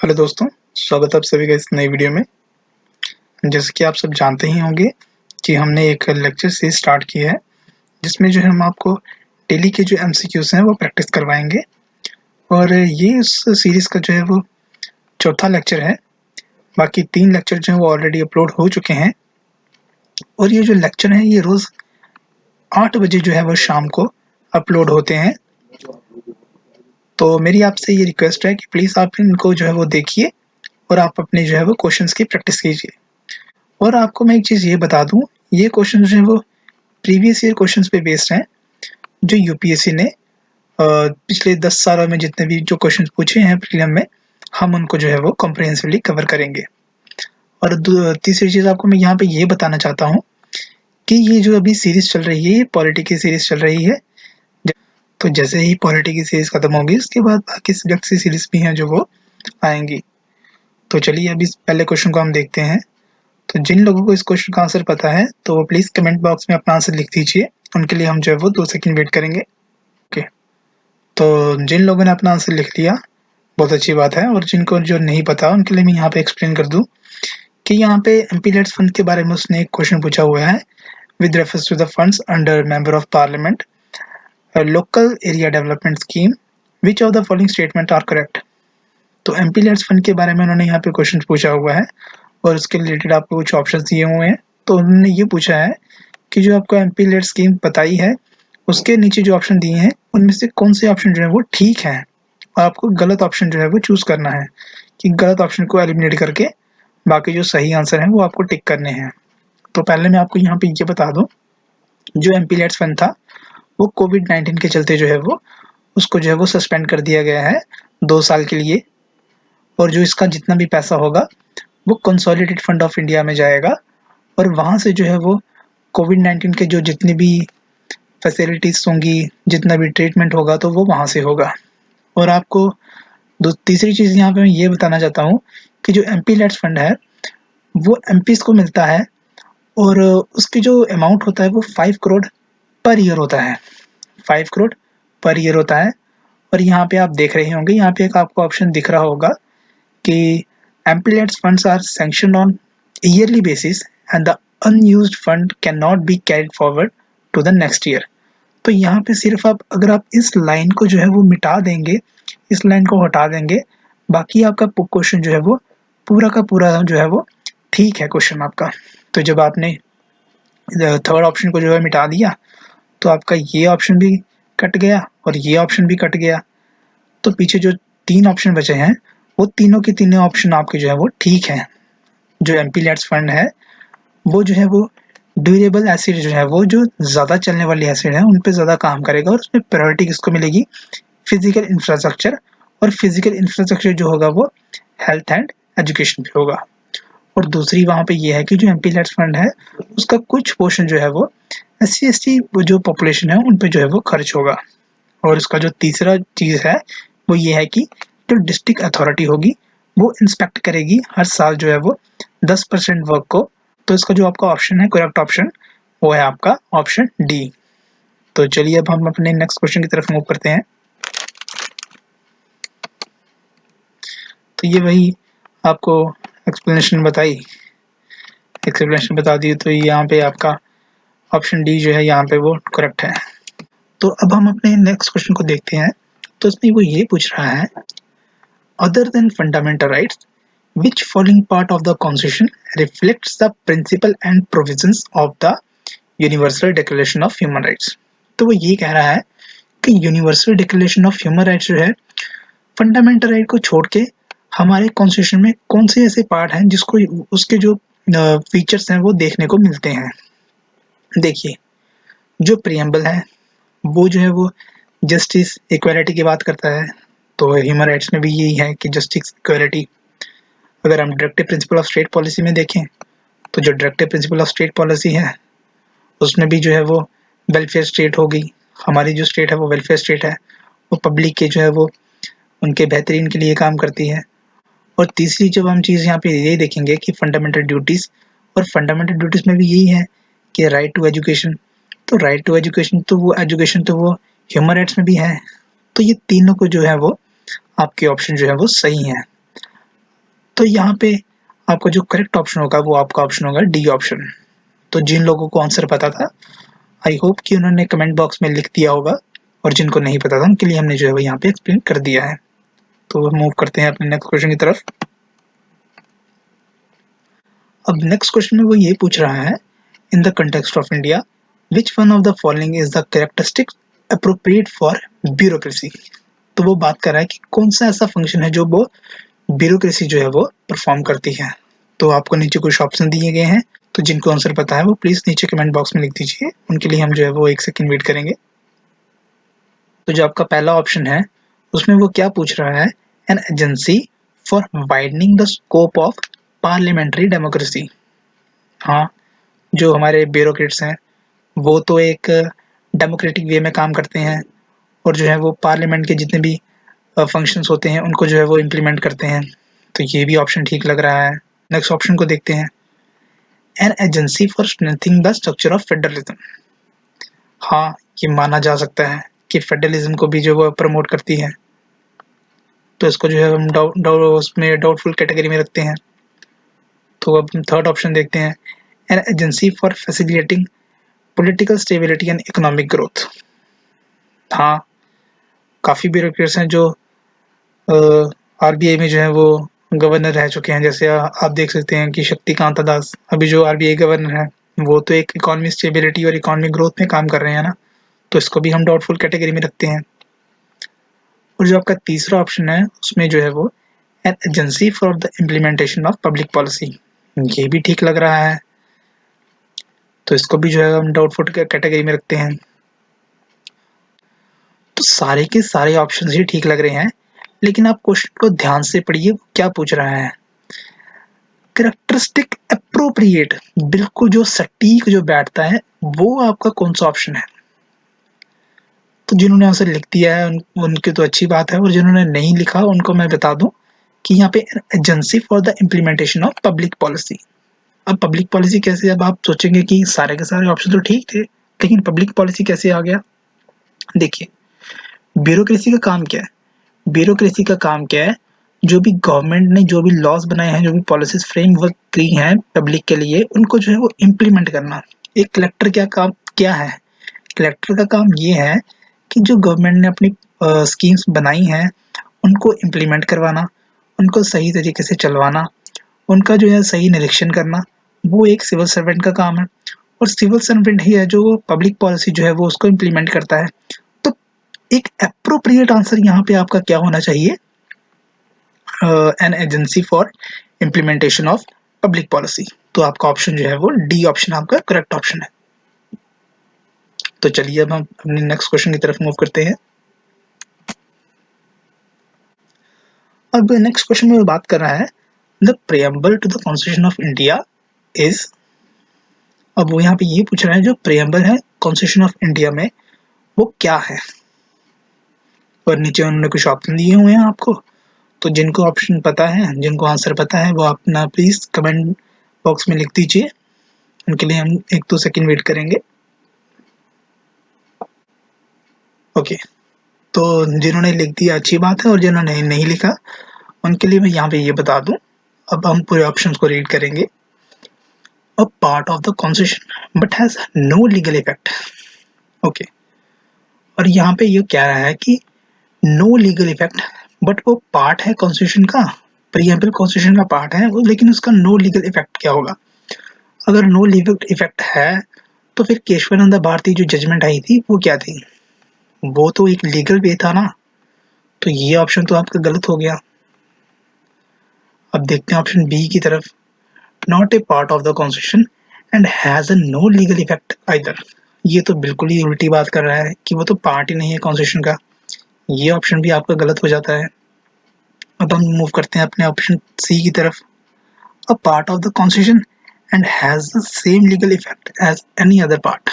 Hello दोस्तों, स्वागत है आप सभी का इस नई वीडियो में। जैसे कि आप सब जानते ही होंगे कि हमने एक लेक्चर सीरीज स्टार्ट की है, जिसमें जो है हम आपको डेली के जो एमसीक्यूज़ हैं वो प्रैक्टिस करवाएंगे। और ये उस सीरीज़ का जो है वो चौथा लेक्चर है। बाकी 3 लेक्चर जो हैं वो ऑलरेडी अपलोड हो चुके हैं। और ये जो लेक्चर हैं ये रोज़ 8 बजे जो है वो शाम को अपलोड होते हैं। तो मेरी आपसे ये रिक्वेस्ट है कि प्लीज़ आप इनको जो है वो देखिए और आप अपने जो है वो क्वेश्चंस की प्रैक्टिस कीजिए। और आपको मैं एक चीज़ ये बता दूँ, ये क्वेश्चन जो है वो प्रीवियस ईयर क्वेश्चंस पे बेस्ड हैं, जो यूपीएससी ने पिछले 10 सालों में जितने भी जो क्वेश्चंस पूछे हैं प्रीलिम में, हम उनको जो है वो कॉम्प्रिहेंसिवली कवर करेंगे। और तीसरी चीज़ आपको मैं यहाँ पे ये बताना चाहता हूँ कि ये जो अभी सीरीज़ चल रही है, ये पॉलिटी की सीरीज़ चल रही है। तो जैसे ही पॉलिटी की सीरीज़ खत्म होगी, उसके बाद बाकी सब्जेक्ट की सीरीज़ भी हैं जो वो आएँगी। तो चलिए अभी इस पहले क्वेश्चन को हम देखते हैं। तो जिन लोगों को इस क्वेश्चन का आंसर पता है तो वो प्लीज़ कमेंट बॉक्स में अपना आंसर लिख दीजिए। उनके लिए हम जो है वो 2 सेकंड वेट करेंगे। ओके, तो जिन लोगों ने अपना आंसर लिख लिया, बहुत अच्छी बात है। और जिनको जो नहीं पता उनके लिए मैं यहाँ पे एक्सप्लेन कर दूँ कि यहाँ पे एमपीलेट्स फंड के बारे में उसने एक क्वेश्चन पूछा हुआ है। With reference to the funds under member of parliament local area development scheme, which of the following statement are correct. तो एमपीलेट्स फंड के बारे में उन्होंने यहाँ पे क्वेश्चन पूछा हुआ है और उसके रिलेटेड आपको कुछ ऑप्शंस दिए हुए हैं। तो उन्होंने ये पूछा है कि जो आपको एमपीलेट स्कीम बताई है, उसके नीचे जो ऑप्शन दिए हैं उनमें से कौन से ऑप्शन जो है वो ठीक है, और आपको गलत ऑप्शन जो है वो चूज करना है कि गलत ऑप्शन को एलिमिनेट करके बाकी जो सही आंसर है वो आपको टिक करने हैं। तो पहले मैं आपको यहाँ पे ये बता दूं, जो एमपीलेट्स फंड था वो कोविड-19 के चलते जो है वो उसको जो है वो सस्पेंड कर दिया गया है 2 साल के लिए। और जो इसका जितना भी पैसा होगा वो कंसोलिडेटेड फंड ऑफ इंडिया में जाएगा और वहाँ से जो है वो कोविड-19 के जो जितनी भी फैसिलिटीज़ होंगी, जितना भी ट्रीटमेंट होगा तो वो वहाँ से होगा। और आपको तीसरी चीज़ यहाँ पे मैं ये बताना चाहता हूँ कि जो एमपीलेट्स फंड है वो एमपीज़ को मिलता है और उसकी जो अमाउंट होता है वो 5 करोड़ पर ईयर होता है। 5 करोड़ पर ईयर होता है। और यहाँ पे आप देख रहे होंगे, यहाँ पे एक आपको ऑप्शन दिख रहा होगा कि MPLADS funds are sanctioned on yearly basis and the unused fund can not be carried forward to the next year. तो यहाँ पे सिर्फ आप अगर आप इस लाइन को जो है वो मिटा देंगे, इस लाइन को हटा देंगे, बाकी आपका क्वेश्चन जो है वो पूरा का पूरा जो है वो ठीक है क्वेश्चन आपका। तो जब आपने थर्ड ऑप्शन को जो है मिटा दिया तो आपका ये ऑप्शन भी कट गया और ये ऑप्शन भी कट गया। तो पीछे जो 3 ऑप्शन बचे हैं वो तीनों के तीनों ऑप्शन आपके जो है वो ठीक हैं। जो एमपीलेट्स फंड है वो जो है वो ड्यूरेबल एसिड जो है वो जो ज़्यादा चलने वाली एसिड है उन पे ज़्यादा काम करेगा और उसमें प्रायोरिटी किसको मिलेगी, फिजिकल इंफ्रास्ट्रक्चर। और फिजिकल इंफ्रास्ट्रक्चर जो होगा वो हेल्थ एंड एजुकेशन पे होगा। और दूसरी वहाँ पे ये है कि जो एमपीलेट्स फंड है उसका कुछ पोर्शन जो है वो SC/ST जो पॉपुलेशन है उन पे जो है वो खर्च होगा। और इसका जो तीसरा चीज़ है वो ये है कि जो डिस्ट्रिक्ट अथॉरिटी होगी वो इंस्पेक्ट करेगी हर साल जो है वो 10% वर्क को। तो इसका जो आपका ऑप्शन है, करेक्ट ऑप्शन, वो है आपका ऑप्शन डी। तो चलिए अब हम अपने नेक्स्ट क्वेश्चन की तरफ मूव करते हैं। तो ये वही आपको एक्सप्लेनेशन बता दी, तो यहाँ पे आपका ऑप्शन डी जो है यहाँ पे वो करेक्ट है। तो अब हम अपने नेक्स्ट क्वेश्चन को देखते हैं। तो इसमें वो ये पूछ रहा है, other than fundamental rights, which following part of the Constitution reflects the principle and provisions of the Universal Declaration of Human Rights। तो वो ये कह रहा है कि universal declaration of human rights जो है फंडामेंटल राइट को छोड़ के हमारे कॉन्स्टिट्यूशन में कौन से ऐसे पार्ट हैं जिसको उसके जो फीचर्स हैं वो देखने को मिलते हैं। देखिए, जो प्रियम्बल है वो जो है वो जस्टिस इक्वालिटी की बात करता है। तो ह्यूमन राइट्स में भी यही है कि जस्टिस इक्वालिटी। अगर हम directive principle of state policy में देखें तो जो directive principle of state policy है उसमें भी जो है वो वेलफेयर स्टेट होगी। हमारी जो स्टेट है वो वेलफेयर स्टेट है, वो पब्लिक के जो है वो उनके बेहतरीन के लिए काम करती है। और तीसरी जब हम चीज़ यहाँ पे ये देखेंगे कि फंडामेंटल ड्यूटीज़, और फंडामेंटल ड्यूटीज़ में भी यही है कि राइट टू एजुकेशन। तो राइट टू एजुकेशन तो वो ह्यूमन राइट्स में भी है। तो ये तीनों को जो है वो आपके ऑप्शन जो है वो सही हैं। तो यहाँ पे आपका जो करेक्ट ऑप्शन होगा वो आपका ऑप्शन होगा डी ऑप्शन। तो जिन लोगों को आंसर पता था, आई होप कि उन्होंने कमेंट बॉक्स में लिख दिया होगा, और जिनको नहीं पता था उनके लिए हमने जो है वो यहाँ पे एक्सप्लेन कर दिया है। तो मूव करते हैं अपने नेक्स्ट क्वेश्चन की तरफ। अब नेक्स्ट क्वेश्चन में वो ये पूछ रहा है, in the context of India which one of the following is the characteristic appropriate for bureaucracy. तो वो बात कर रहा है कि कौन सा ऐसा फंक्शन है जो वो ब्यूरोक्रेसी जो है वो परफॉर्म करती है। तो आपको नीचे कुछ ऑप्शन दिए गए हैं, तो जिनको आंसर पता है वो प्लीज नीचे कमेंट बॉक्स में लिख दीजिए, उनके लिए हम जो है वो 1 सेकंड वेट करेंगे। तो जो आपका पहला ऑप्शन है उसमें वो क्या पूछ रहा है, an agency for widening the scope of parliamentary democracy. हाँ, जो हमारे ब्यूरोक्रेट्स हैं वो तो एक डेमोक्रेटिक वे में काम करते हैं, और जो है वो पार्लियामेंट के जितने भी फंक्शंस होते हैं उनको जो है वो इम्प्लीमेंट करते हैं। तो ये भी ऑप्शन ठीक लग रहा है। नेक्स्ट ऑप्शन को देखते हैं, an agency for strengthening the structure of federalism. हाँ, ये माना जा सकता है कि फेडरलिज्म को भी जो वो प्रमोट करती है, तो इसको जो है हम उसमें डाउटफुल कैटेगरी में रखते हैं। तो अब हम थर्ड ऑप्शन देखते हैं, an agency for facilitating political stability and economic growth. हाँ, काफ़ी ब्यूरोक्रेट्स हैं जो आरबीआई में जो है वो गवर्नर रह चुके हैं। जैसे आप देख सकते हैं कि शक्तिकांता दास अभी जो आरबीआई गवर्नर है वो तो एक इकोनॉमिक स्टेबिलिटी और इकोनॉमिक ग्रोथ में काम कर रहे हैं ना, तो इसको भी हम डाउटफुल कैटेगरी में रखते हैं। और जो आपका तीसरा ऑप्शन है उसमें जो है वो an agency for the implementation of public policy, ये भी ठीक लग रहा है, तो इसको भी जो है हम डाउटफुल कैटेगरी में रखते हैं। तो सारे के सारे ऑप्शन ही ठीक लग रहे हैं, लेकिन आप क्वेश्चन को ध्यान से पढ़िए, क्या पूछ रहा है, कैरेक्टरिस्टिक एप्रोप्रिएट, बिल्कुल जो सटीक जो बैठता है वो आपका कौन सा ऑप्शन है। तो जिन्होंने आंसर लिख दिया है उनकी तो अच्छी बात है, और जिन्होंने नहीं लिखा उनको मैं बता दूं कि यहाँ पे agency for the implementation of public policy. अब पब्लिक पॉलिसी कैसे, अब आप सोचेंगे कि सारे के सारे ऑप्शन तो ठीक थे, लेकिन पब्लिक पॉलिसी कैसे आ गया। देखिए, ब्यूरोक्रेसी का काम क्या है, ब्यूरोक्रेसी का काम क्या है, जो भी गवर्नमेंट ने जो भी लॉज बनाए हैं, जो भी पॉलिसीज फ्रेमवर्क की हैं पब्लिक के लिए, उनको जो है वो इम्प्लीमेंट करना। एक कलेक्टर क्या काम क्या है, कलेक्टर का काम ये है कि जो गवर्नमेंट ने अपनी स्कीम्स बनाई हैं उनको इम्प्लीमेंट करवाना, उनको सही तरीके से चलवाना, उनका जो है सही निरीक्षण करना, वो एक सिविल सर्वेंट का काम है। और सिविल सर्वेंट ही है जो पब्लिक पॉलिसी जो है वो उसको इम्प्लीमेंट करता है। तो एक एप्रोप्रिएट आंसर यहाँ पे आपका क्या होना चाहिए, an agency for implementation of public policy. तो आपका ऑप्शन जो है वो डी ऑप्शन आपका करेक्ट ऑप्शन है। तो चलिए अब हम अपने नेक्स्ट क्वेश्चन की तरफ मूव करते हैं। अब नेक्स्ट क्वेश्चन में बात कर रहा है, the preamble to the constitution of India is. अब वो यहाँ पे ये पूछ रहा है जो प्रेम्बल है कॉन्स्टिट्यूशन ऑफ इंडिया में वो क्या है, और नीचे उन्होंने कुछ ऑप्शन दिए हुए हैं आपको। तो जिनको ऑप्शन पता है, जिनको आंसर पता है, वो अपना प्लीज कमेंट बॉक्स में लिख दीजिए, उनके लिए हम 1-2 सेकंड वेट करेंगे। ओके, तो जिन्होंने लिख दिया अच्छी बात है, और जिन्होंने नहीं लिखा उनके लिए मैं यहाँ पे ये बता दूं। अब हम पूरे ऑप्शंस को रीड करेंगे। A part of the constitution but has no legal effect. Okay, और यहाँ पे ये कह रहा है कि नो लीगल इफेक्ट, बट वो पार्ट है कॉन्स्टिट्यूशन का, प्रीएम्बल कॉन्स्टिट्यूशन का पार्ट है वो, लेकिन उसका नो लीगल इफेक्ट क्या होगा। अगर नो लीगल इफेक्ट है तो फिर केशवानंद भारती जो जजमेंट आई थी वो क्या थी, वो तो एक लीगल वे था ना, तो ये ऑप्शन तो आपका गलत हो गया। अब देखते हैं ऑप्शन बी की तरफ, not a part of the constitution and has a no legal effect either. ये तो बिल्कुल ही उल्टी बात कर रहा है कि वो तो पार्ट ही नहीं है कॉन्स्टिट्यूशन का, ये ऑप्शन भी आपका गलत हो जाता है। अब हम मूव करते हैं अपने ऑप्शन सी की तरफ, a part of the constitution and has the same legal effect as any other part.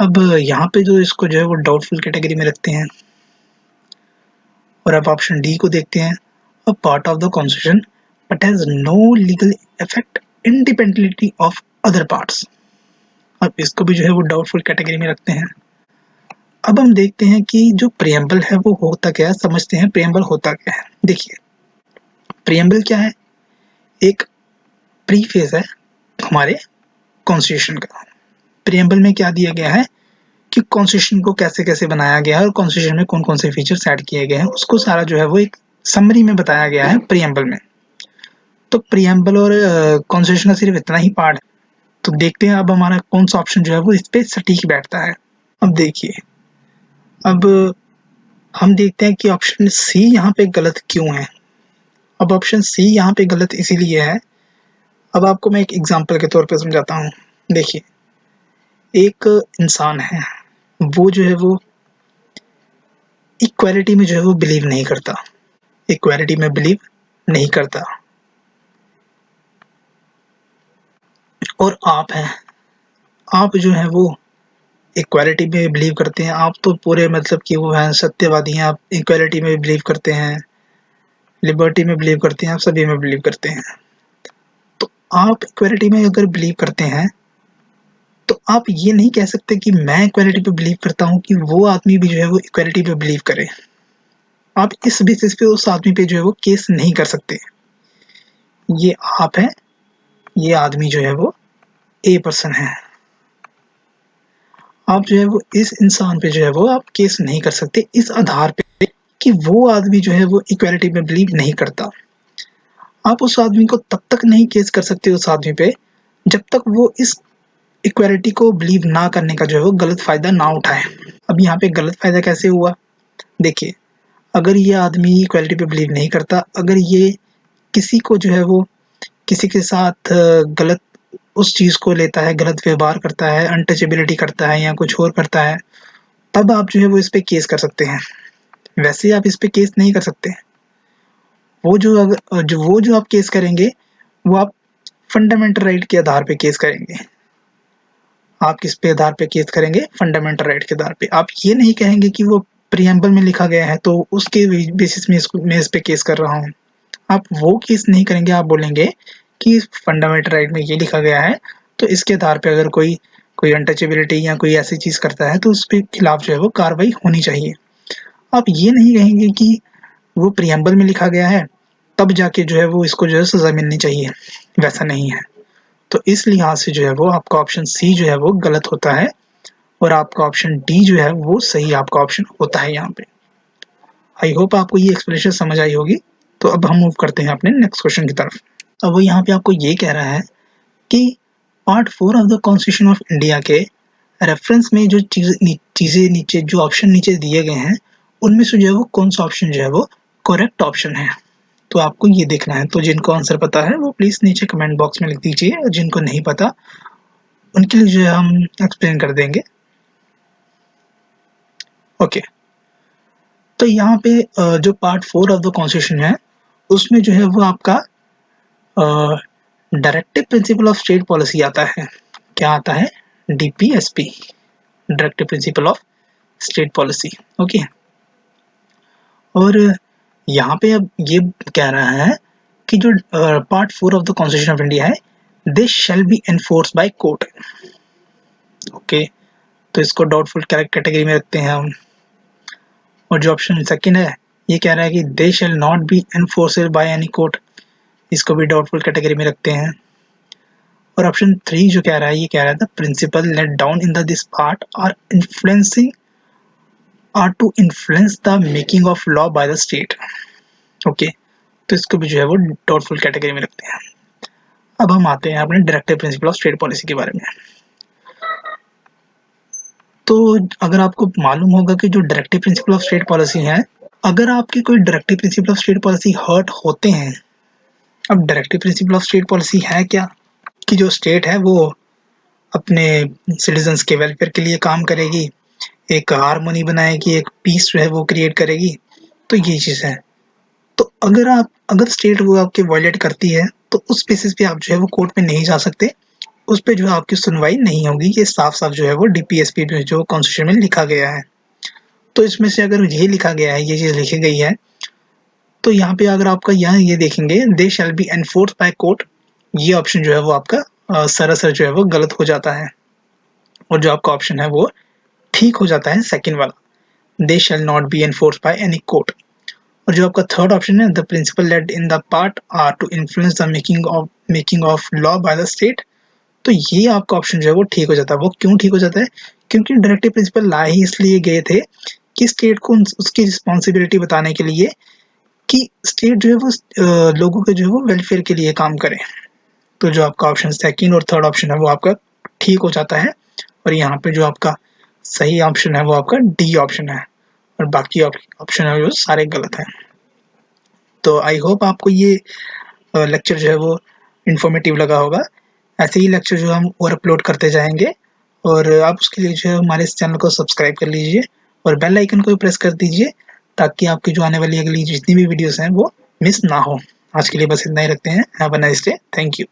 अब यहाँ पे जो इसको जो है वो डाउटफुल कैटेगरी में रखते हैं। और अब ऑप्शन डी को देखते हैं, a part of the constitution but has no legal effect independently of other parts. अब इसको भी जो है वो डाउटफुल कैटेगरी में रखते हैं। अब हम देखते हैं कि जो प्रेम्बल है वो होता क्या है, समझते हैं प्रेम्बल होता क्या है। देखिए, प्रीएम्बल क्या है? एक प्रीफेस है हमारे कॉन्स्टिट्यूशन का। प्रीएम्बल में क्या दिया गया है कि कॉन्स्टिट्यूशन को कैसे-कैसे बनाया गया है और कॉन्स्टिट्यूशन में कौन-कौन से फीचर्स ऐड किए गए हैं, उसको सारा जो है वो एक समरी में बताया गया है प्रीएम्बल में। तो प्रीएम्बल और कॉन्स्टिट्यूशन का सिर्फ इतना ही पार्ट है। तो देखते हैं अब हमारा कौन सा ऑप्शन जो है वो इस पे सटीक बैठता है। अब देखिए, अब हम देखते हैं कि ऑप्शन सी यहाँ पे गलत क्यों है। अब ऑप्शन सी यहाँ पे गलत इसीलिए है, अब आपको मैं एक एग्जांपल के तौर पे समझाता हूँ। देखिए, एक इंसान है, वो जो है वो इक्वालिटी में जो है वो बिलीव नहीं करता, इक्वालिटी में बिलीव नहीं करता। और आप हैं, आप जो है वो इक्वालिटी में बिलीव करते हैं। आप तो पूरे मतलब कि वो हैं सत्यवादी हैं, आप इक्वालिटी में बिलीव करते हैं, लिबर्टी में बिलीव करते हैं, आप सभी में बिलीव करते हैं। तो आप इक्वालिटी में अगर बिलीव करते हैं तो आप ये नहीं कह सकते कि मैं इक्वालिटी पे बिलीव करता हूँ कि वो आदमी भी जो है वो इक्वालिटी पे बिलीव करे। आप इस बेसिस पे उस आदमी पे जो है वो केस नहीं कर सकते। ये आप हैं, ये आदमी जो है वो ए पर्सन है। आप जो है वो इस इंसान पे जो है वो आप केस नहीं कर सकते इस आधार पे कि वो आदमी जो है वो इक्वालिटी में बिलीव नहीं करता। आप उस आदमी को तब तक नहीं केस कर सकते उस आदमी पे जब तक वो इस इक्वालिटी को बिलीव ना करने का जो है वो गलत फ़ायदा ना उठाए। अब यहाँ पे गलत फ़ायदा कैसे हुआ? देखिए, अगर ये आदमी इक्वालिटी पे बिलीव नहीं करता, अगर ये किसी को जो है वो किसी के साथ गलत उस चीज़ को लेता है, गलत व्यवहार करता है, अनटचेबिलिटी करता है या कुछ और करता है, तब आप जो है वो इस पे केस कर सकते हैं। वैसे आप इस पे केस नहीं कर सकते। वो जो आप केस करेंगे, वो आप फंडामेंटल राइट के आधार पे केस करेंगे। आप किस पे आधार पे केस करेंगे? फंडामेंटल राइट के आधार पे। आप ये नहीं कहेंगे कि वो प्रीएम्बल में लिखा गया है तो उसके बेसिस में मैं इस पे केस कर रहा हूँ। आप वो केस नहीं करेंगे, आप बोलेंगे कि फंडामेंटल राइट में ये लिखा गया है तो इसके आधार पे अगर कोई कोई अनटचेबिलिटी या कोई ऐसी चीज़ करता है तो उसके खिलाफ जो है वो कार्रवाई होनी चाहिए। आप ये नहीं कहेंगे कि वो प्रीएम्बल में लिखा गया है, तब जाके जो है वो इसको जो है सज़ा मिलनी चाहिए, वैसा नहीं है। तो इस लिहाज से जो है वो आपका ऑप्शन सी जो है वो गलत होता है और आपका ऑप्शन डी जो है वो सही आपका ऑप्शन होता है यहाँ पे। आई होप आपको ये एक्सप्लेनेशन समझ आई होगी। तो अब हम मूव करते हैं अपने नेक्स्ट क्वेश्चन की तरफ। अब वो यहाँ पे आपको ये कह रहा है कि part 4 of the constitution of India के रेफरेंस में जो चीज़ें नीचे जो ऑप्शन नीचे दिए गए हैं, उनमें से जो है वो कौन सा ऑप्शन जो है वो करेक्ट ऑप्शन है। तो आपको ये देखना है। तो जिनको आंसर पता है वो प्लीज़ नीचे कमेंट बॉक्स में लिख दीजिए और जिनको नहीं पता उनके लिए जो है हम एक्सप्लेन कर देंगे। ओके, तो यहाँ पे जो पार्ट 4 ऑफ द कॉन्स्टिट्यूशन है उसमें जो है वो आपका directive principle of state policy आता है। क्या आता है? DPSP, directive principle of state policy. Okay, और यहाँ पे अब ये कह रहा है कि जो part 4 of the constitution of India है this shall be enforce by court. Okay, तो इसको डाउटफुल कैटेगरी में रखते हैं हम। और जो ऑप्शन सेकंड है ये कह रहा है कि they shall not be enforced by any court, इसको भी डाउटफुल कैटेगरी में रखते हैं। और ऑप्शन 3 जो कह रहा है ये कह रहा है the principle let down in the this part are to influence the making of law by the state. Okay, तो इसको भी जो है वो डाउटफुल कैटेगरी में रखते हैं। अब हम आते हैं अपने directive principle of state policy के बारे में। तो अगर आपको मालूम होगा कि जो directive principle of state policy है, अगर आपकी कोई directive principle of state policy hurt होते हैं, अब directive principle of state policy है क्या? कि जो स्टेट है वो अपने सिटीजन्स के वेलफेयर के लिए काम करेगी, एक हार्मोनी बनाएगी, एक पीस जो है वो क्रिएट करेगी। तो ये चीज़ है। तो अगर स्टेट वो आपके वायलेट करती है तो उस बेसिस पे आप जो है वो कोर्ट में नहीं जा सकते, उस पे जो है आपकी सुनवाई नहीं होगी। ये साफ-साफ जो है वो डीपीएसपी में जो कॉन्स्टिट्यूशन में लिखा गया है। तो इसमें से अगर ये लिखा गया है, ये चीज़ लिखी गई है, तो यहाँ पे अगर आपका यहाँ ये देखेंगे they shall be enforced by court, ये ऑप्शन जो है वो आपका सरासर जो है वो गलत हो जाता है और जो आपका ऑप्शन है वो ठीक हो जाता है सेकंड वाला, they shall not be enforced by any court. और जो आपका थर्ड ऑप्शन है, the principle led in the part are to influence the making of law by the state, तो ये आपका ऑप्शन जो है वो ठीक हो जाता है। वो क्यों ठीक हो जाता है? क्योंकि डायरेक्टिव प्रिंसिपल ला ही इसलिए गए थे कि स्टेट को उसकी रिस्पॉन्सिबिलिटी बताने के लिए कि स्टेट जो है वो लोगों के जो है वो वेलफेयर के लिए काम करे। तो जो आपका ऑप्शन सेकंड और थर्ड ऑप्शन है वो आपका ठीक हो जाता है, और यहाँ पे जो आपका सही ऑप्शन है वो आपका डी ऑप्शन है, और बाकी ऑप्शन है वो सारे गलत हैं। तो आई होप आपको ये लेक्चर जो है वो इन्फॉर्मेटिव लगा होगा। ऐसे ही लेक्चर जो हम और अपलोड करते जाएंगे, और आप उसके लिए जो है हमारे इस चैनल को सब्सक्राइब कर लीजिए और बेल आइकन को भी प्रेस कर दीजिए, ताकि आपकी जो आने वाली अगली जितनी भी वीडियोस हैं वो मिस ना हो। आज के लिए बस इतना ही रखते हैं। Have a nice day. Thank you.